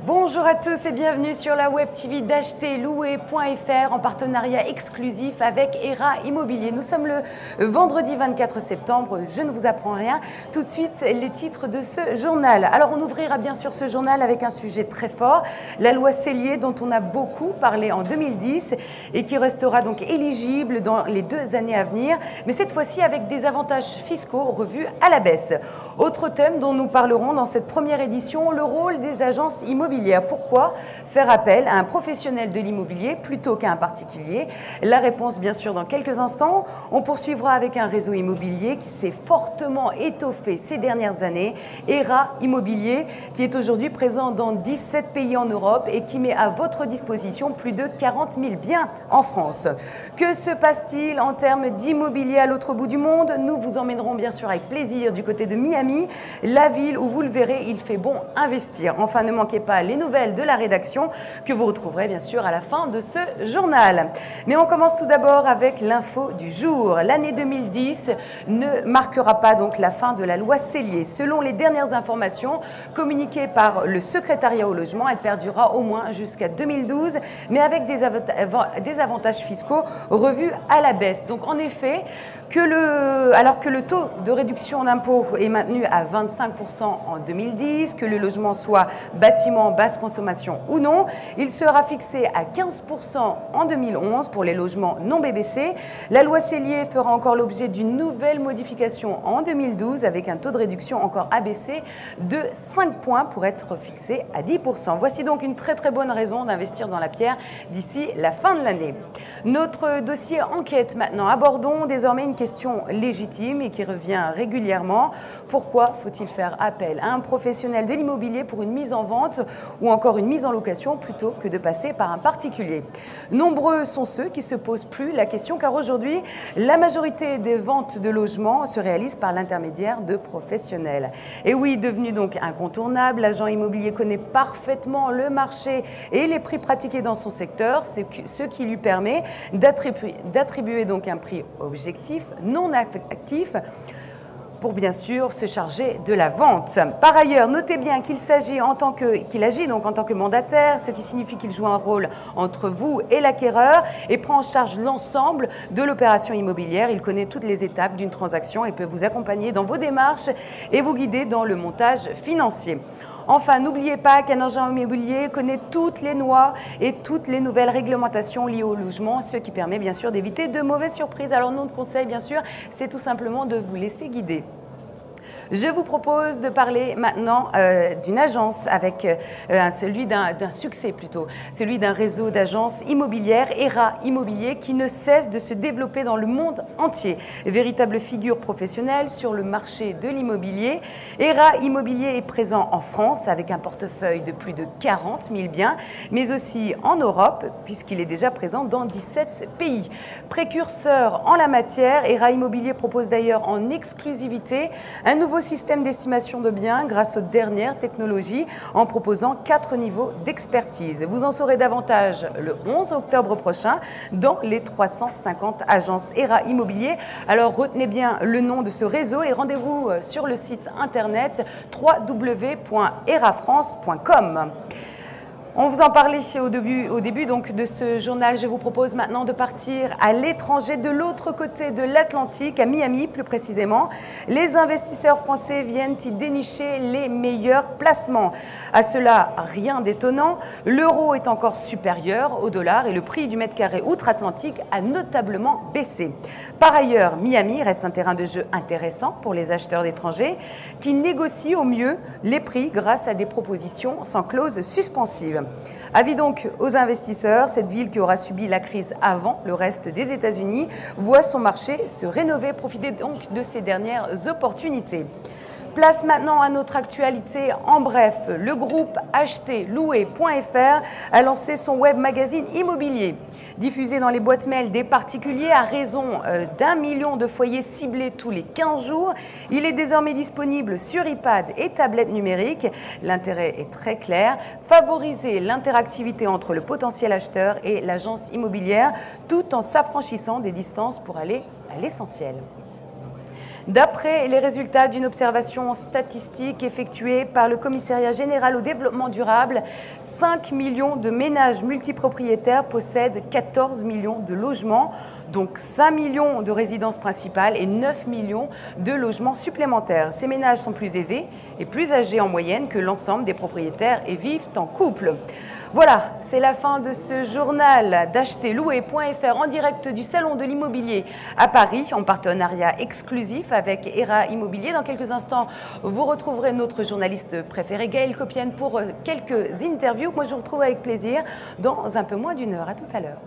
Bonjour à tous et bienvenue sur la web TV d'acheterlouer.fr en partenariat exclusif avec ERA Immobilier. Nous sommes le vendredi 24 septembre, je ne vous apprends rien. Tout de suite, les titres de ce journal. Alors on ouvrira bien sûr ce journal avec un sujet très fort, la loi Sellier dont on a beaucoup parlé en 2010 et qui restera donc éligible dans les 2 années à venir, mais cette fois-ci avec des avantages fiscaux revus à la baisse. Autre thème dont nous parlerons dans cette première édition, le rôle des agences immobilières. Pourquoi faire appel à un professionnel de l'immobilier plutôt qu'à un particulier? La réponse, bien sûr, dans quelques instants. On poursuivra avec un réseau immobilier qui s'est fortement étoffé ces dernières années, ERA Immobilier, qui est aujourd'hui présent dans 17 pays en Europe et qui met à votre disposition plus de 40 000 biens en France. Que se passe-t-il en termes d'immobilier à l'autre bout du monde? Nous vous emmènerons bien sûr avec plaisir du côté de Miami, la ville où vous le verrez, il fait bon investir. Enfin, ne manquez pas les nouvelles de la rédaction que vous retrouverez bien sûr à la fin de ce journal. Mais on commence tout d'abord avec l'info du jour. L'année 2010 ne marquera pas donc la fin de la loi Sellier. Selon les dernières informations communiquées par le secrétariat au logement, elle perdurera au moins jusqu'à 2012, mais avec des avantages fiscaux revus à la baisse. Donc en effet, alors que le taux de réduction d'impôt est maintenu à 25% en 2010, que le logement soit bâtiment basse consommation ou non, il sera fixé à 15% en 2011 pour les logements non BBC. La loi Sellier fera encore l'objet d'une nouvelle modification en 2012 avec un taux de réduction encore abaissé de 5 points pour être fixé à 10%. Voici donc une très bonne raison d'investir dans la pierre d'ici la fin de l'année. Notre dossier enquête maintenant. Abordons désormais une question légitime et qui revient régulièrement. Pourquoi faut-il faire appel à un professionnel de l'immobilier pour une mise en vente ou encore une mise en location plutôt que de passer par un particulier? Nombreux sont ceux qui se posent plus la question car aujourd'hui, la majorité des ventes de logements se réalisent par l'intermédiaire de professionnels. Et oui, devenu donc incontournable, l'agent immobilier connaît parfaitement le marché et les prix pratiqués dans son secteur, ce qui lui permet d'attribuer donc un prix objectif, non actif, pour bien sûr se charger de la vente. Par ailleurs, notez bien qu'il agit donc en tant que mandataire, ce qui signifie qu'il joue un rôle entre vous et l'acquéreur et prend en charge l'ensemble de l'opération immobilière. Il connaît toutes les étapes d'une transaction et peut vous accompagner dans vos démarches et vous guider dans le montage financier. Enfin, n'oubliez pas qu'un agent immobilier connaît toutes les lois et toutes les nouvelles réglementations liées au logement, ce qui permet bien sûr d'éviter de mauvaises surprises. Alors notre conseil, bien sûr, c'est tout simplement de vous laisser guider. Je vous propose de parler maintenant d'une agence avec celui d'un succès plutôt, celui d'un réseau d'agences immobilières, ERA Immobilier, qui ne cesse de se développer dans le monde entier. Véritable figure professionnelle sur le marché de l'immobilier, ERA Immobilier est présent en France avec un portefeuille de plus de 40 000 biens, mais aussi en Europe puisqu'il est déjà présent dans 17 pays. Précurseur en la matière, ERA Immobilier propose d'ailleurs en exclusivité un nouveau système d'estimation de biens grâce aux dernières technologies en proposant 4 niveaux d'expertise. Vous en saurez davantage le 11 octobre prochain dans les 350 agences ERA Immobilier. Alors retenez bien le nom de ce réseau et rendez-vous sur le site internet www.erafrance.com. On vous en parlait au début donc de ce journal. Je vous propose maintenant de partir à l'étranger, de l'autre côté de l'Atlantique, à Miami plus précisément. Les investisseurs français viennent y dénicher les meilleurs placements. À cela, rien d'étonnant. L'euro est encore supérieur au dollar et le prix du mètre carré outre-Atlantique a notablement baissé. Par ailleurs, Miami reste un terrain de jeu intéressant pour les acheteurs d'étrangers qui négocient au mieux les prix grâce à des propositions sans clause suspensive. Avis donc aux investisseurs, cette ville qui aura subi la crise avant le reste des États-Unis voit son marché se rénover. Profitez donc de ces dernières opportunités. Place maintenant à notre actualité en bref. Le groupe acheterlouer.fr a lancé son web magazine immobilier. Diffusé dans les boîtes mail des particuliers à raison d'1 million de foyers ciblés tous les 15 jours. Il est désormais disponible sur iPad et tablettes numériques. L'intérêt est très clair, favoriser l'interactivité entre le potentiel acheteur et l'agence immobilière tout en s'affranchissant des distances pour aller à l'essentiel. D'après les résultats d'une observation statistique effectuée par le Commissariat général au développement durable, 5 millions de ménages multipropriétaires possèdent 14 millions de logements, donc 5 millions de résidences principales et 9 millions de logements supplémentaires. Ces ménages sont plus aisés et plus âgés en moyenne que l'ensemble des propriétaires et vivent en couple. Voilà, c'est la fin de ce journal d'acheterlouer.fr en direct du Salon de l'Immobilier à Paris, en partenariat exclusif avec ERA Immobilier. Dans quelques instants, vous retrouverez notre journaliste préféré, Gaël Copienne, pour quelques interviews. Moi, je vous retrouve avec plaisir dans un peu moins d'une heure. À tout à l'heure.